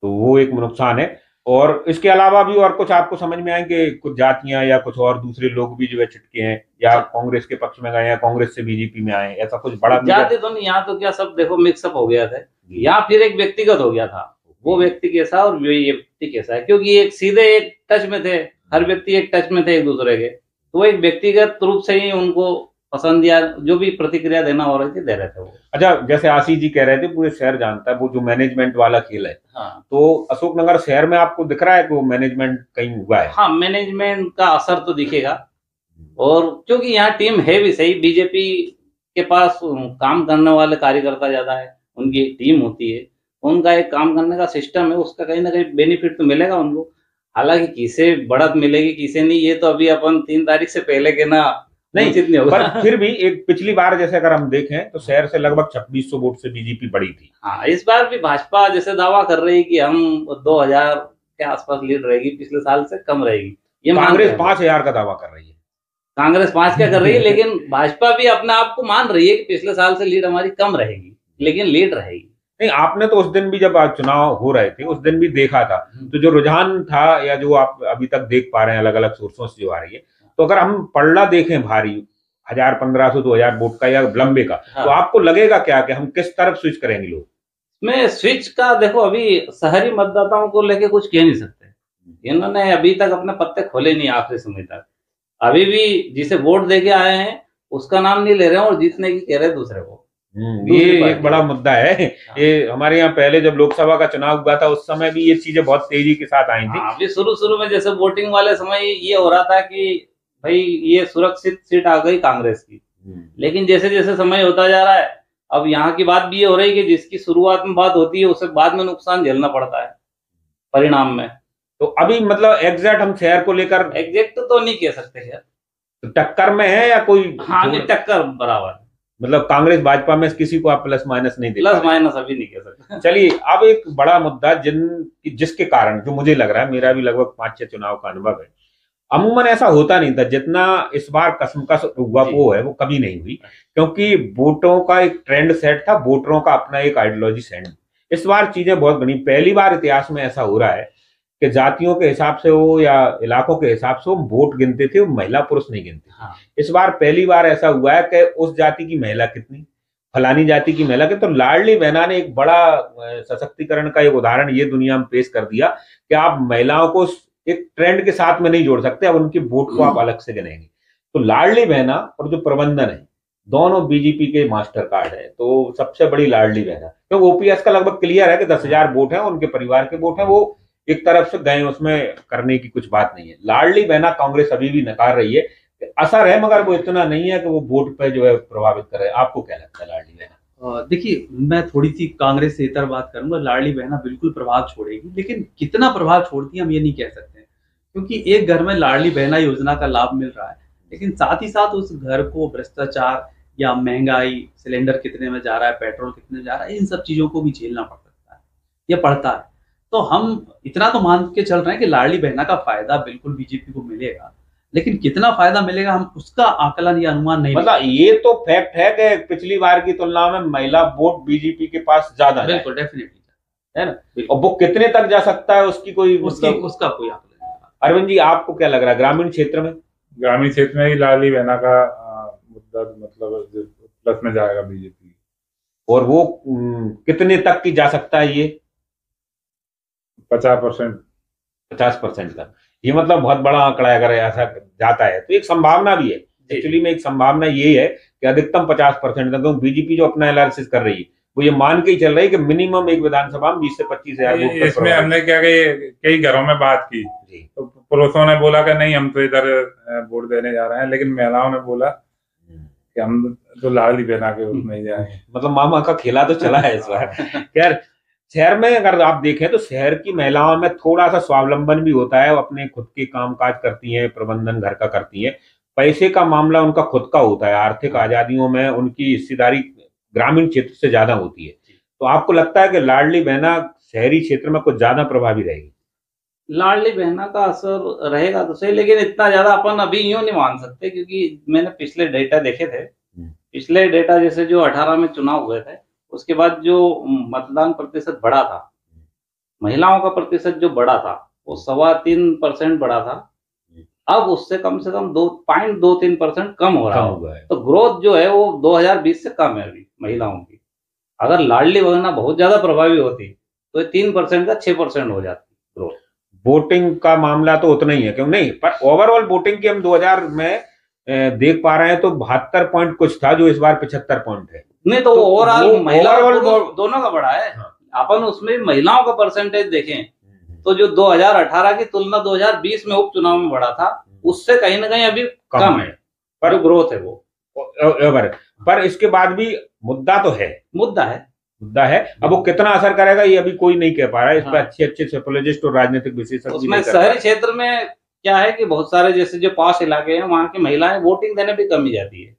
तो वो एक नुकसान है, और इसके अलावा भी और कुछ आपको समझ में आएंगे, कुछ जातियां या कुछ और दूसरे लोग भी जो है चिटके हैं या कांग्रेस के पक्ष में गए या कांग्रेस से बीजेपी में आए, ऐसा कुछ बड़ा? जाति तो नहीं, यहाँ तो क्या सब देखो मिक्सअप हो गया था, यहाँ फिर एक व्यक्तिगत हो गया था, वो व्यक्ति कैसा और ये व्यक्ति कैसा है, क्योंकि एक सीधे एक टच में थे, हर व्यक्ति एक टच में थे एक दूसरे के, तो वो एक व्यक्तिगत रूप से ही उनको पसंद या जो भी प्रतिक्रिया देना हो रही थी दे रहे थे वो। अच्छा, जैसे आशीष जी कह रहे थे पूरे शहर जानता है, वो जो मैनेजमेंट वाला खेल है, हाँ, तो अशोकनगर शहर में आपको दिख रहा है कि वो मैनेजमेंट कहीं हुआ है? हाँ, मैनेजमेंट का असर तो दिखेगा, और क्योंकि यहाँ टीम है भी सही, बीजेपी के पास काम करने वाले कार्यकर्ता ज्यादा है, उनकी एक टीम होती है, उनका एक काम करने का सिस्टम है, उसका कहीं ना कहीं बेनिफिट तो मिलेगा उनको। हालांकि किसे बढ़त मिलेगी किसे नहीं, ये तो अभी अपन 3 तारीख से पहले के ना नहीं जितने होगा, पर फिर भी एक पिछली बार जैसे अगर हम देखें तो शहर से लगभग 2600 वोट से बीजेपी बढ़ी थी। हाँ, इस बार भी भाजपा जैसे दावा कर रही है कि हम 2000 के आसपास लीड रहेगी, पिछले साल से कम रहेगी, ये कांग्रेस 5000 का दावा कर रही है, कांग्रेस 5 का कर रही है, लेकिन भाजपा भी अपने आप को मान रही है कि पिछले साल से लीड हमारी कम रहेगी, लेकिन लीड रहेगी। नहीं, आपने तो उस दिन भी जब चुनाव हो रहे थे उस दिन भी देखा था, तो जो रुझान था या जो आप अभी तक देख पा रहे हैं अलग अलग सोर्सों से जो आ रही है, तो अगर हम पलड़ा देखें भारी 1000, 1500, 2000 वोट का या लंबे का, हाँ, तो आपको लगेगा क्या कि हम किस तरफ स्विच करेंगे? लोग में स्विच का देखो, अभी शहरी मतदाताओं को लेके कुछ कह नहीं सकते, इन्होंने अभी तक अपने पत्ते खोले नहीं आखिरी समय तक, अभी भी जिसे वोट देके आए हैं उसका नाम नहीं ले रहे हैं और जीतने की कह रहे हैं दूसरे को। ये एक बड़ा मुद्दा है। ये हमारे यहाँ पहले जब लोकसभा का चुनाव हुआ था उस समय भी ये चीजें बहुत तेजी के साथ आई थी। अभी शुरू में जैसे वोटिंग वाले समय ये हो रहा था कि भाई ये सुरक्षित सीट आ गई कांग्रेस की, लेकिन जैसे जैसे समय होता जा रहा है अब यहाँ की बात भी ये हो रही है कि जिसकी शुरुआत में बात होती है उसे बाद में नुकसान झेलना पड़ता है परिणाम में। तो अभी मतलब एग्जैक्ट हम शहर को लेकर एग्जैक्ट तो नहीं कह सकते यार, तो टक्कर में है या कोई? हाँ, नहीं, टक्कर बराबर, मतलब कांग्रेस भाजपा में किसी को आप प्लस माइनस नहीं दे, प्लस माइनस अभी नहीं कह सकते। चलिए, अब एक बड़ा मुद्दा जिसके कारण जो मुझे लग रहा है, मेरा भी लगभग 5-6 चुनाव का अनुभव है, अमूमन ऐसा होता नहीं था जितना इस बार कसमकस हुआ वो है वो कभी नहीं हुई, क्योंकि वोटों का एक ट्रेंड सेट था, वोटरों का अपना एक आइडियोलॉजी सेट। इस बार चीजें बहुत बनी, पहली बार इतिहास में ऐसा हो रहा है कि जातियों के हिसाब से हो या इलाकों के हिसाब से वोट गिनते थे, वो महिला पुरुष नहीं गिनते। हाँ। इस बार पहली बार ऐसा हुआ है कि उस जाति की महिला कितनी, फलानी जाति की महिला के, तो लाडली बहना ने एक बड़ा सशक्तिकरण का एक उदाहरण ये दुनिया में पेश कर दिया कि आप महिलाओं को एक ट्रेंड के साथ में नहीं जोड़ सकते, अब उनकी वोट को आप अलग से गिनेंगे। तो लाडली बहना और जो प्रबंधन है दोनों बीजेपी के मास्टर कार्ड है। तो सबसे बड़ी लाडली बहना, क्योंकि ओपीएस का लगभग क्लियर है कि 10,000 वोट है, उनके परिवार के वोट है, वो एक तरफ से गए, उसमें करने की कुछ बात नहीं है। लाडली बहना कांग्रेस अभी भी नकार रही है, असर है मगर वो इतना नहीं है कि वो वोट पे जो है प्रभावित करे। आपको क्या लगता है लाडली बहना? देखिए, मैं थोड़ी सी कांग्रेस से इतर बात करूंगा। लाडली बहना बिल्कुल प्रभाव छोड़ेगी, लेकिन कितना प्रभाव छोड़ती है हम ये नहीं कह सकते, क्योंकि एक घर में लाडली बहना योजना का लाभ मिल रहा है, लेकिन साथ ही साथ उस घर को भ्रष्टाचार या महंगाई, सिलेंडर कितने में जा रहा है, पेट्रोल कितने में जा रहा है, इन सब चीजों को भी झेलना पड़ सकता है या पड़ता है। तो हम इतना तो मान के चल रहे हैं कि लाडली बहना का फायदा बिल्कुल बीजेपी को मिलेगा, लेकिन कितना फायदा मिलेगा हम उसका आकलन या अनुमान नहीं। मतलब ये तो फैक्ट है कि पिछली बार की तुलना में महिला वोट बीजेपी के पास ज्यादा है, बिल्कुल डेफिनेटली है ना। और वो कितने तक जा सकता है उसकी कोई उसका कोई आकलन नहीं। अरविंद जी, आपको क्या लग रहा है ग्रामीण क्षेत्र में? ग्रामीण क्षेत्र में ही लाडली बहना का मुद्दा मतलब प्लस में जाएगा बीजेपी। और वो कितने तक की जा सकता है? ये 50%। 50% तक। ये मतलब बहुत बड़ा आंकड़ा है। अगर ऐसा जाता है तो एक संभावना भी है, एक्चुअली में एक संभावना ये है कि अधिकतम 50% तक। क्योंकि बीजेपी जो अपना एनालिसिस कर रही है वो ये मान के ही चल रही है कि मिनिमम एक विधानसभा में 20 से 25 हजार वोट। इसमें हमने क्या कई घरों में बात की, तो पुरुषों ने बोला कि नहीं हम तो इधर वोट देने जा रहे हैं, लेकिन महिलाओं ने बोला कि हम तो लाडली बहना के उसमें ही जाएंगे। मतलब मामा का खेला तो चला है इस बार। यार शहर में अगर आप देखें तो शहर की महिलाओं में थोड़ा सा स्वावलंबन भी होता है, वो अपने खुद के कामकाज करती हैं, प्रबंधन घर का करती हैं, पैसे का मामला उनका खुद का होता है। आर्थिक आजादियों में उनकी हिस्सेदारी ग्रामीण क्षेत्र से ज्यादा होती है। तो आपको लगता है कि लाडली बहना शहरी क्षेत्र में कुछ ज्यादा प्रभावी रहेगी? लाडली बहना का असर रहेगा तो सही, लेकिन इतना ज्यादा अपन अभी यूं नहीं मान सकते, क्योंकि मैंने पिछले डेटा देखे थे। पिछले डेटा जैसे जो 18 में चुनाव हुए थे, उसके बाद जो मतदान प्रतिशत बढ़ा था, महिलाओं का प्रतिशत जो बढ़ा था वो 3.25% बढ़ा था। अब उससे कम से कम 2.23% कम हो रहा है। तो ग्रोथ जो है वो 2020 से कम है अभी महिलाओं की। अगर लाडली बहना बहुत ज्यादा प्रभावी होती तो 3% का 6% हो जाती ग्रोथ। वोटिंग का मामला तो उतना ही है, क्यों नहीं, पर ओवरऑल वोटिंग की हम 2000 में देख पा रहे हैं तो 72 पॉइंट कुछ था, जो इस बार 75 पॉइंट है। नहीं तो ओवरऑल महिला दोनों का बढ़ा है। अपन उसमें महिलाओं का परसेंटेज देखें तो जो 2018 की तुलना 2020 में उपचुनाव में बढ़ा था, उससे कहीं ना कहीं अभी कम है, पर ग्रोथ है वो। पर इसके बाद भी मुद्दा तो है, मुद्दा है। अब वो कितना असर करेगा ये अभी कोई नहीं कह पा रहा है। इस पर अच्छे सोशियोलॉजिस्ट और राजनीतिक विशेषज्ञ उसमें शहरी क्षेत्र में क्या है कि बहुत सारे जैसे जो पास इलाके हैं वहां की महिलाएं वोटिंग देने भी कम ही जाती है।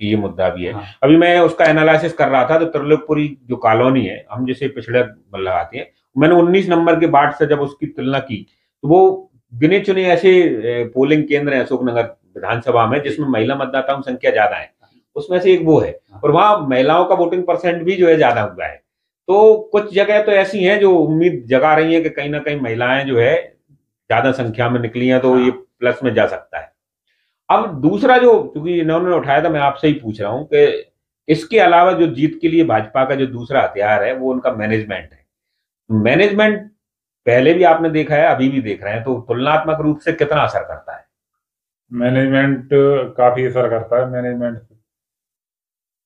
ये मुद्दा भी है। हाँ। अभी मैं उसका एनालिसिस कर रहा था तो त्रिलोकपुरी जो कॉलोनी है, हम जिसे पिछड़े लगाते हैं, मैंने 19 नंबर के वार्ड से जब उसकी तुलना की तो वो गिने चुने ऐसे पोलिंग केंद्र है अशोकनगर विधानसभा में जिसमें महिला मतदाताओं की संख्या ज्यादा है, उसमें से एक वो है। और वहां महिलाओं का वोटिंग परसेंट भी जो है ज्यादा हुआ है। तो कुछ जगह तो ऐसी हैं जो उम्मीद जगा रही है कि कहीं ना कहीं महिलाएं जो है ज्यादा संख्या में निकली हैं, तो ये प्लस में जा सकता है। अब दूसरा जो, क्योंकि इन्होंने उठाया था, मैं आपसे ही पूछ रहा हूं कि इसके अलावा जो जीत के लिए भाजपा का जो दूसरा हथियार है वो उनका मैनेजमेंट है। मैनेजमेंट पहले भी आपने देखा है, अभी भी देख रहे हैं, तो तुलनात्मक रूप से कितना असर करता है? मैनेजमेंट काफी असर करता है। मैनेजमेंट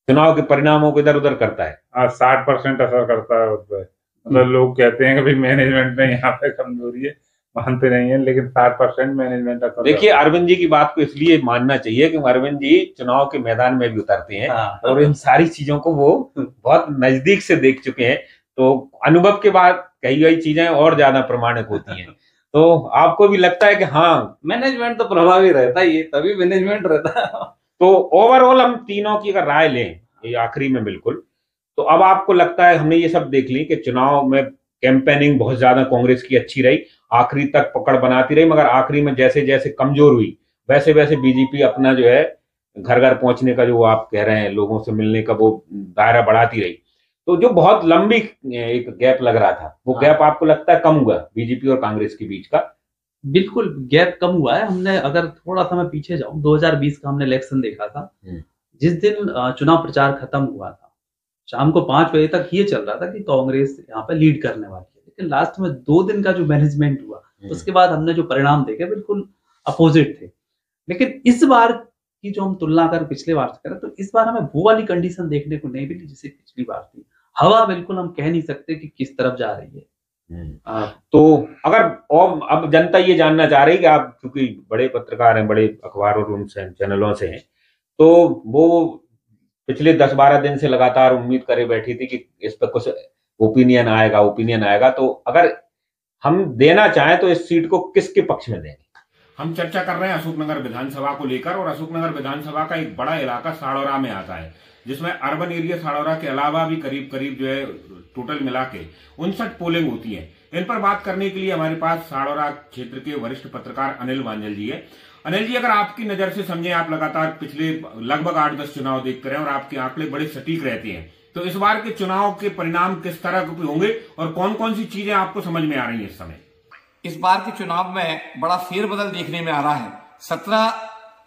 चुनाव के परिणामों को इधर उधर करता है। 60% असर करता है उस पर। मतलब लोग कहते हैं कि भाई मैनेजमेंट में यहाँ पे कमजोरी है, मानते नहीं है, लेकिन 60% मैनेजमेंट असर। देखिए, अरविंद जी की बात को इसलिए मानना चाहिए क्योंकि अरविंद जी चुनाव के मैदान में भी उतरते हैं और इन सारी चीजों को वो बहुत नजदीक से देख चुके हैं, तो अनुभव के बाद कही गई चीजें और ज्यादा प्रमाणिक होती हैं। तो आपको भी लगता है कि हाँ मैनेजमेंट तो प्रभावी रहता ही है, तभी मैनेजमेंट रहता है। तो ओवरऑल हम तीनों की अगर राय लें ये आखिरी में बिल्कुल, तो अब आपको लगता है, हमने ये सब देख ली कि चुनाव में कैंपेनिंग बहुत ज्यादा कांग्रेस की अच्छी रही, आखिरी तक पकड़ बनाती रही, मगर आखिरी में जैसे जैसे कमजोर हुई वैसे वैसे बीजेपी अपना जो है घर घर पहुंचने का, जो आप कह रहे हैं लोगों से मिलने का, वो दायरा बढ़ाती रही। तो जो बहुत लंबी एक गैप लग रहा था, वो गैप आपको लगता है कम हुआ बीजेपी और कांग्रेस के बीच का? बिल्कुल गैप कम हुआ है। हमने अगर थोड़ा सा मैं पीछे जाऊं, 2020 का हमने इलेक्शन देखा था, जिस दिन चुनाव प्रचार खत्म हुआ था, शाम को 5 बजे तक ये चल रहा था कि कांग्रेस यहाँ पे लीड करने वाली है, लेकिन लास्ट में 2 दिन का जो मैनेजमेंट हुआ, उसके बाद हमने जो परिणाम देखे बिल्कुल अपोजिट थे। लेकिन इस बार की जो हम तुलना कर पिछले बार से करें, तो इस बार हमें वो वाली कंडीशन देखने को नहीं मिली जैसे पिछली बार थी। हवा बिल्कुल हम कह नहीं सकते कि किस तरफ जा रही है। तो अगर और अब जनता ये जानना चाह रही है कि आप क्योंकि बड़े पत्रकार हैं, बड़े अखबारों और चैनलों से हैं, तो वो पिछले 10-12 दिन से लगातार उम्मीद करे बैठी थी कि इस पर कुछ ओपिनियन आएगा। तो अगर हम देना चाहें तो इस सीट को किसके पक्ष में देंगे? हम चर्चा कर रहे हैं अशोकनगर विधानसभा को लेकर, और अशोकनगर विधानसभा का एक बड़ा इलाका साड़ौरा में आता है, जिसमें अर्बन एरिया साड़ौरा के अलावा भी करीब जो है टोटल मिला के 59 पोलिंग होती है। इन पर बात करने के लिए हमारे पास साड़ौरा क्षेत्र के वरिष्ठ पत्रकार अनिल वांझल जी है। अनिल जी, अगर आपकी नजर से समझे, आप लगातार पिछले लगभग 8-10 चुनाव देखते रहे और आपके आंकड़े बड़े सटीक रहते हैं, तो इस बार के चुनाव के परिणाम किस तरह के होंगे और कौन कौन सी चीजें आपको समझ में आ रही है इस समय? इस बार के चुनाव में बड़ा फेरबदल देखने में आ रहा है। 17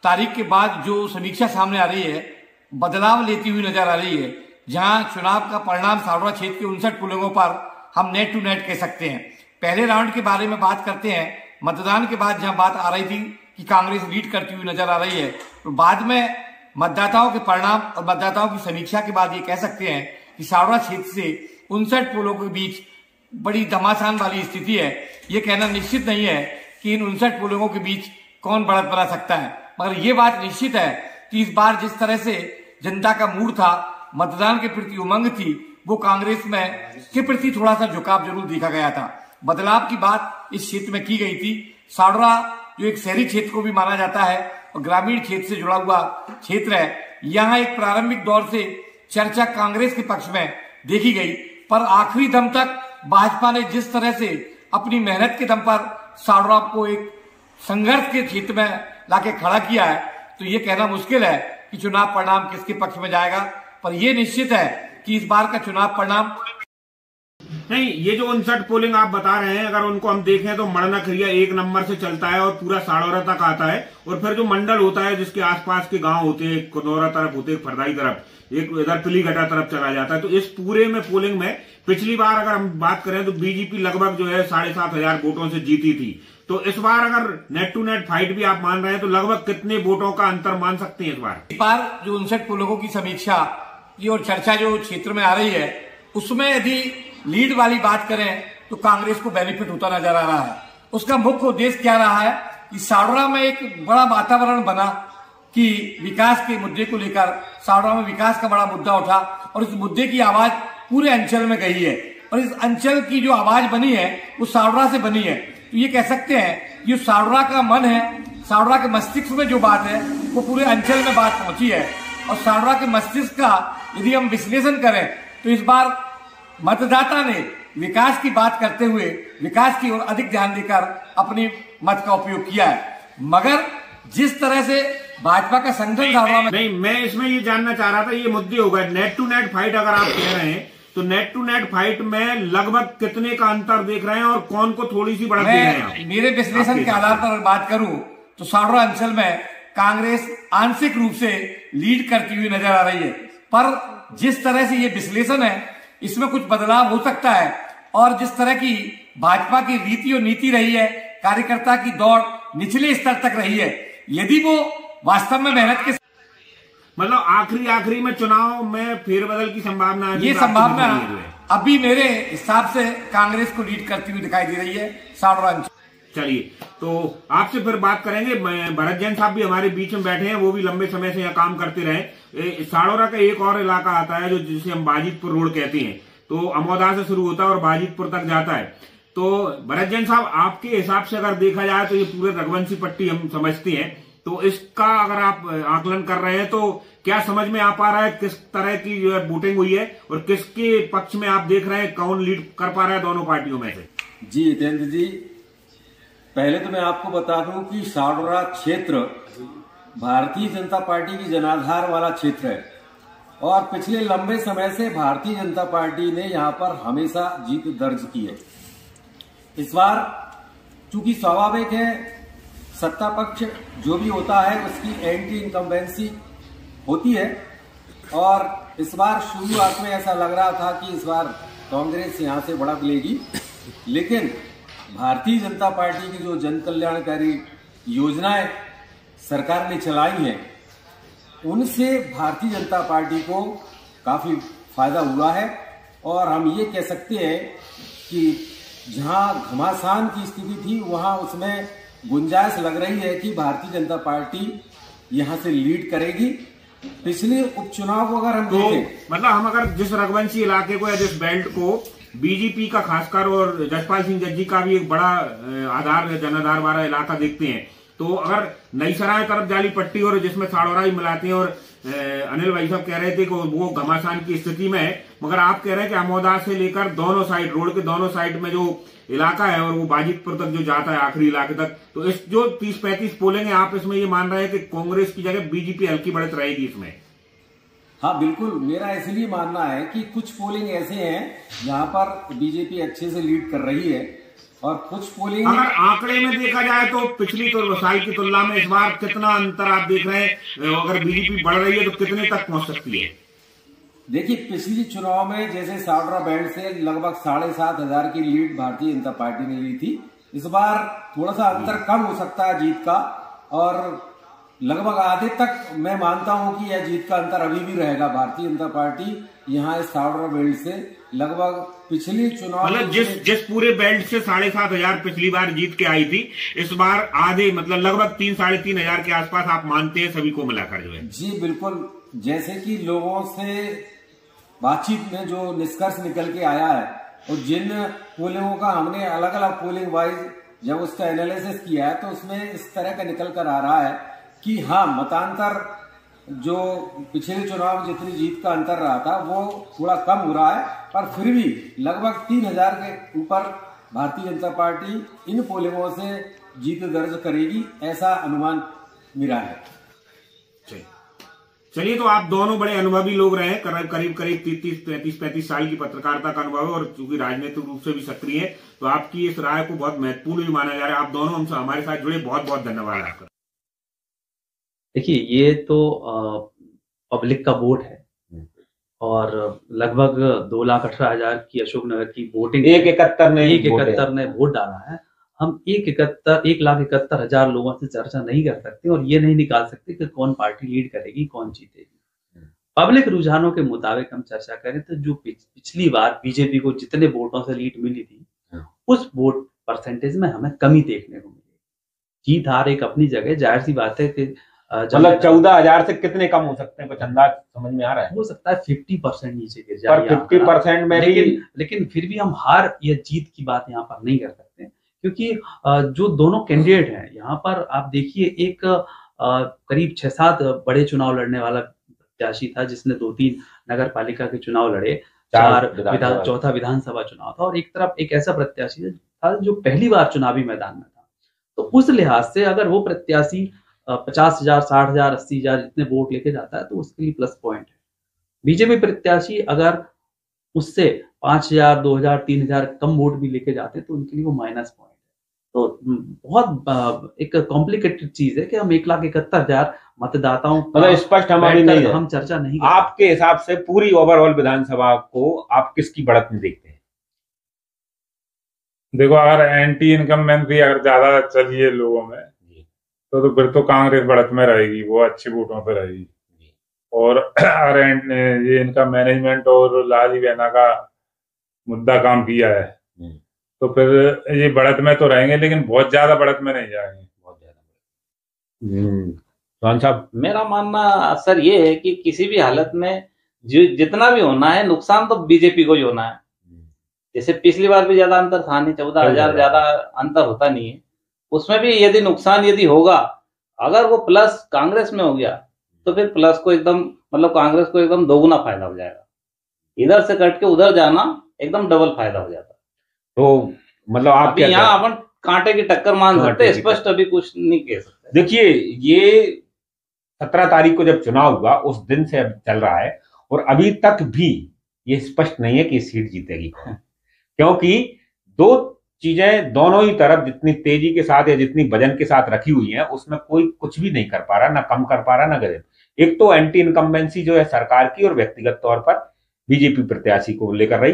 तारीख के बाद जो समीक्षा सामने आ रही है, बदलाव लेती हुई नजर आ रही है। जहां चुनाव का परिणाम साड़ौरा क्षेत्र के 59 पोलिंगों पर हम नेट टू नेट कह सकते हैं। पहले राउंड के बारे में बात करते हैं। मतदान के बाद जहां बात आ रही थी कि कांग्रेस लीड करती हुई नजर आ रही है, तो बाद में मतदाताओं के परिणाम और मतदाताओं की समीक्षा के बाद ये कह सकते हैं कि साड़ौरा क्षेत्र से 59 पोलों के बीच बड़ी घमासान वाली स्थिति है। ये कहना निश्चित नहीं है कि इन 59 पोलों के बीच कौन बढ़त बना सकता है, मगर ये बात निश्चित है कि इस बार जिस तरह से जनता का मूड था, मतदान के प्रति उमंग थी, वो कांग्रेस में के प्रति थोड़ा सा झुकाव जरूर देखा गया था। बदलाव की बात इस क्षेत्र में की गई थी। साड़ौरा जो एक शहरी क्षेत्र को भी माना जाता है और ग्रामीण क्षेत्र से जुड़ा हुआ क्षेत्र है, यहाँ एक प्रारंभिक दौर से चर्चा कांग्रेस के पक्ष में देखी गई, पर आखिरी दम तक भाजपा ने जिस तरह से अपनी मेहनत के दम पर साड़ौरा को एक संघर्ष के क्षेत्र में लाके खड़ा किया है, तो ये कहना मुश्किल है कि चुनाव परिणाम किसके पक्ष में जाएगा। पर यह निश्चित है कि इस बार का चुनाव परिणाम नहीं, ये जो 59 पोलिंग आप बता रहे हैं, अगर उनको हम देखें तो मड़ना खरिया 1 नंबर से चलता है और पूरा साड़ौरा तक आता है, और फिर जो मंडल होता है जिसके आसपास के गांव होते हैं, कुदौरा तरफ होते हैं, फरदाई तरफ, एक इधर पिलीघटा तरफ चला जाता है। तो इस पूरे में पोलिंग में पिछली बार अगर हम बात करें तो बीजेपी लगभग जो है 7,500 वोटों से जीती थी। तो इस बार अगर नेट टू नेट फाइट भी आप मान रहे हैं तो लगभग कितने वोटों का अंतर मान सकते हैं इस बार जो 59 पोलों की समीक्षा की और चर्चा जो क्षेत्र में आ रही है, उसमें यदि लीड वाली बात करें तो कांग्रेस को बेनिफिट होता नजर आ रहा है। उसका मुख्य उद्देश्य क्या रहा है कि साड़ौरा में एक बड़ा वातावरण बना कि विकास के मुद्दे को लेकर साड़ौरा में विकास का बड़ा मुद्दा उठा और इस मुद्दे की आवाज पूरे अंचल में गई है, और इस अंचल की जो आवाज बनी है वो साड़ौरा से बनी है। तो ये कह सकते हैं ये साड़ौरा का मन है, साड़ौरा के मस्तिष्क में जो बात है वो पूरे अंचल में बात पहुंची है। और साड़ौरा के मस्तिष्क का यदि हम विश्लेषण करें तो इस बार मतदाता ने विकास की बात करते हुए विकास की ओर अधिक ध्यान देकर अपनी मत का उपयोग किया है। मगर जिस तरह से भाजपा का संगठन साड़ौरा में नहीं, मैं इसमें ये जानना चाह रहा था, ये मुद्दे हो गए नेट टू नेट फाइट अगर आप कह रहे हैं तो नेट टू नेट फाइट में लगभग कितने का अंतर देख रहे हैं और कौन को थोड़ी सी बढ़त दे रहे हैं? मेरे विश्लेषण के आधार पर बात करूं तो साड़ौरा अंचल में कांग्रेस आंशिक रूप से लीड करती हुई नजर आ रही है, पर जिस तरह से ये विश्लेषण है इसमें कुछ बदलाव हो सकता है। और जिस तरह की भाजपा की रीति और नीति रही है, कार्यकर्ता की दौड़ निचले स्तर तक रही है, यदि वो वास्तव में मेहनत के मतलब आखिरी में चुनाव में फेरबदल की संभावना है, ये संभावना अभी मेरे हिसाब से कांग्रेस को लीड करती हुई दिखाई दे रही है साड़ौरा अंचल। चलिए, तो आपसे फिर बात करेंगे। भरत जैन साहब भी हमारे बीच में बैठे हैं, वो भी लंबे समय से यहाँ काम करते रहे। साड़ौरा का एक और इलाका आता है जो जिसे हम बाजितपुर रोड कहते हैं, तो अमोदा से शुरू होता है और बाजितपुर तक जाता है। तो भरत जैन साहब, आपके हिसाब से अगर देखा जाए तो ये पूरे रघुवंशी पट्टी हम समझते हैं, तो इसका अगर आप आकलन कर रहे हैं तो क्या समझ में आ पा रहा है किस तरह की जो है वोटिंग हुई है और किसके पक्ष में आप देख रहे हैं, कौन लीड कर पा रहा है दोनों पार्टियों में से? जी हितेंद्र जी, पहले तो मैं आपको बता दूं कि साड़ौरा क्षेत्र भारतीय जनता पार्टी की जनाधार वाला क्षेत्र है और पिछले लंबे समय से भारतीय जनता पार्टी ने यहां पर हमेशा जीत दर्ज की है। इस बार चूंकि स्वाभाविक है, सत्ता पक्ष जो भी होता है उसकी एंटी इनकम्बेंसी होती है। और इस बार शुरुआत में ऐसा लग रहा था कि इस बार कांग्रेस यहाँ से बढ़त लेगी, लेकिन भारतीय जनता पार्टी की जो जन कल्याणकारी योजनाएं सरकार ने चलाई हैं, उनसे भारतीय जनता पार्टी को काफी फायदा हुआ है। और हम ये कह सकते हैं कि जहां घमासान की स्थिति थी, वहां उसमें गुंजाइश लग रही है कि भारतीय जनता पार्टी यहां से लीड करेगी। पिछले उपचुनाव को अगर हम देखें, मतलब हम अगर जिस रघुवंशी इलाके को या जिस बेल्ट को बीजेपी का खासकर और जसपाल सिंह जज्जी का भी एक बड़ा आधार जनाधार वाला इलाका देखते हैं, तो अगर नई सराय तरफ जाली पट्टी और जिसमें साड़ोरा ही मिलाते हैं, और अनिल भाई साहब कह रहे थे कि वो घमासान की स्थिति में है, मगर आप कह रहे हैं कि अमोदा से लेकर दोनों साइड, रोड के दोनों साइड में जो इलाका है और वो बाजितपुर तक जो जाता है आखिरी इलाके तक, तो इस जो 30-35 पोलिंग है, आप इसमें ये मान रहे हैं कि कांग्रेस की जगह बीजेपी हल्की बढ़त रहेगी इसमें? हाँ बिल्कुल, मेरा इसलिए मानना है कि कुछ पोलिंग ऐसे हैं जहां पर बीजेपी अच्छे से लीड कर रही है, और कुछ पोलिंग अगर आंकड़े में देखा जाए तो पिछली साल की तुलना में इस बार कितना अंतर आप देख रहे हैं? अगर बीजेपी बढ़ रही है तो कितने तक पहुंच सकती है? देखिए, पिछली चुनाव में जैसे साड़ोरा बेल्ट से लगभग 7,500 की लीड भारतीय जनता पार्टी ने ली थी। इस बार थोड़ा सा अंतर कम हो सकता है जीत का, और लगभग आधे तक मैं मानता हूं कि यह जीत का अंतर अभी भी रहेगा। भारतीय जनता पार्टी यहाँ इस साड़ोरा बेल्ट से लगभग पिछली चुनाव, मतलब जिस पूरे बेल्ट से 7,500 पिछली बार जीत के आई थी, इस बार आधे, मतलब लगभग 3-3.5 हजार के आसपास आप मानते हैं सभी को मिलाकर जो है? जी बिल्कुल, जैसे कि लोगों से बातचीत में जो निष्कर्ष निकल के आया है, और जिन पोलिंगों का हमने अलग अलग पोलिंग वाइज जब उसका एनालिसिस किया है, तो उसमें इस तरह का निकल कर आ रहा है कि हाँ, मतांतर जो पिछले चुनाव जितनी जीत का अंतर रहा था वो थोड़ा कम हो रहा है, पर फिर भी लगभग 3,000 के ऊपर भारतीय जनता पार्टी इन पोलिंगों से जीत दर्ज करेगी, ऐसा अनुमान मेरा है। चलिए, तो आप दोनों बड़े अनुभवी लोग रहे, करीब 35 साल की पत्रकारिता का अनुभव है, और चूंकि राजनीतिक रूप से भी सक्रिय है, तो आपकी इस राय को बहुत महत्वपूर्ण भी माना जा रहा है। आप दोनों हमसे हमारे साथ जुड़े, बहुत बहुत धन्यवाद आपका। देखिए, ये तो पब्लिक का वोट है, और लगभग 2,18,000 की अशोकनगर की वोटिंग, 171 ने वोट डाला है। हम 1,71,000 लोगों से चर्चा नहीं कर सकते, और ये नहीं निकाल सकते कि कौन पार्टी लीड करेगी, कौन जीतेगी। पब्लिक रुझानों के मुताबिक हम चर्चा करें तो जो पिछली बार बीजेपी को जितने वोटों से लीड मिली थी, उस वोट परसेंटेज में हमें कमी देखने को मिली। जीत हार एक अपनी जगह, जाहिर सी बात है कि मतलब 14,000 से कितने कम हो सकते हैं, कुछ अंदाज समझ में आ रहा है? हो सकता है 50% नीचे गिर जाए, 50% में भी, लेकिन फिर भी हम हार या जीत की बात यहाँ पर नहीं कर सकते, क्योंकि जो दोनों कैंडिडेट हैं यहाँ पर आप देखिए, एक करीब 6-7 बड़े चुनाव लड़ने वाला प्रत्याशी था, जिसने 2-3 नगर पालिका के चुनाव लड़े, चौथा विधानसभा चुनाव था, और एक तरफ एक ऐसा प्रत्याशी था जो पहली बार चुनावी मैदान में था। तो उस लिहाज से अगर वो प्रत्याशी 50,000, 60,000, 80,000 जितने वोट लेके जाता है तो उसके लिए प्लस पॉइंट है। बीजेपी प्रत्याशी अगर उससे 5,000, 2,000, 3,000 कम वोट भी लेके जाते हैं तो उनके लिए वो माइनस पॉइंट है। तो बहुत एक कॉम्प्लिकेटेड चीज है कि हम 1,71,000 मतदाताओं, मतलब स्पष्ट हम अभी नहीं, हम चर्चा नहीं। आपके हिसाब से पूरी ओवरऑल विधानसभा को आप किसकी बढ़त में देखते हैं? देखो, अगर एंटी इनकम्बेंसी अगर ज्यादा चलिए लोगों में, तो फिर तो कांग्रेस बढ़त में रहेगी, वो अच्छे वोटों पे रहेगी। और अगर ये इनका मैनेजमेंट और लाली बहना का मुद्दा काम किया है, तो फिर ये बढ़त में तो रहेंगे, लेकिन बहुत ज्यादा बढ़त में नहीं जाएंगे। बहुत ज्यादा। साहब, मेरा मानना सर ये है कि किसी भी हालत में जितना भी होना है, नुकसान तो बीजेपी को ही होना है। जैसे पिछली बार भी ज्यादा अंतर था नहीं, 14,000 ज्यादा अंतर होता नहीं है। उसमें भी यदि नुकसान यदि होगा, अगर वो प्लस कांग्रेस में हो गया, तो फिर प्लस को एकदम, मतलब कांग्रेस को एकदम दोगुना फायदा हो जाएगा। इधर से कट के उधर जाना एकदम डबल फायदा हो जाता। तो मतलब आप यहाँ अपन कांटे की टक्कर मान सकते, स्पष्ट अभी कुछ नहीं कह सकते। देखिए, ये 17 तारीख को जब चुनाव हुआ उस दिन से अब चल रहा है, और अभी तक भी ये स्पष्ट नहीं है कि सीट जीतेगी, क्योंकि दो चीजें दोनों ही तरफ जितनी तेजी के साथ या जितनी वजन के साथ रखी हुई हैं, उसमें कोई कुछ भी नहीं कर पा रहा, ना कम कर पा रहा, ना गरीब। एक तो एंटी इनकम्बेंसी जो है सरकार की और व्यक्तिगत तौर पर बीजेपी प्रत्याशी को लेकर रही,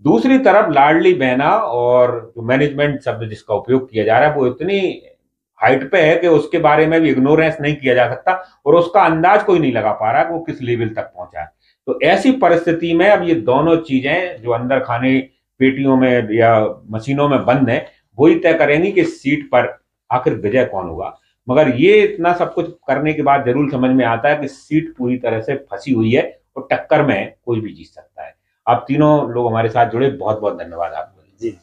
दूसरी तरफ लाडली बहना और जो मैनेजमेंट शब्द जिसका उपयोग किया जा रहा है वो इतनी हाइट पे है कि उसके बारे में भी इग्नोरेंस नहीं किया जा सकता और उसका अंदाज कोई नहीं लगा पा रहा कि वो किस लेवल तक पहुंचा है। तो ऐसी परिस्थिति में अब ये दोनों चीजें जो अंदर खाने पेटियों में या मशीनों में बंद है वही तय करेंगी कि सीट पर आखिर विजय कौन होगा। मगर ये इतना सब कुछ करने के बाद जरूर समझ में आता है कि सीट पूरी तरह से फंसी हुई है और टक्कर में कोई भी जीत सकता है। आप तीनों लोग हमारे साथ जुड़े, बहुत बहुत धन्यवाद आपको। जी।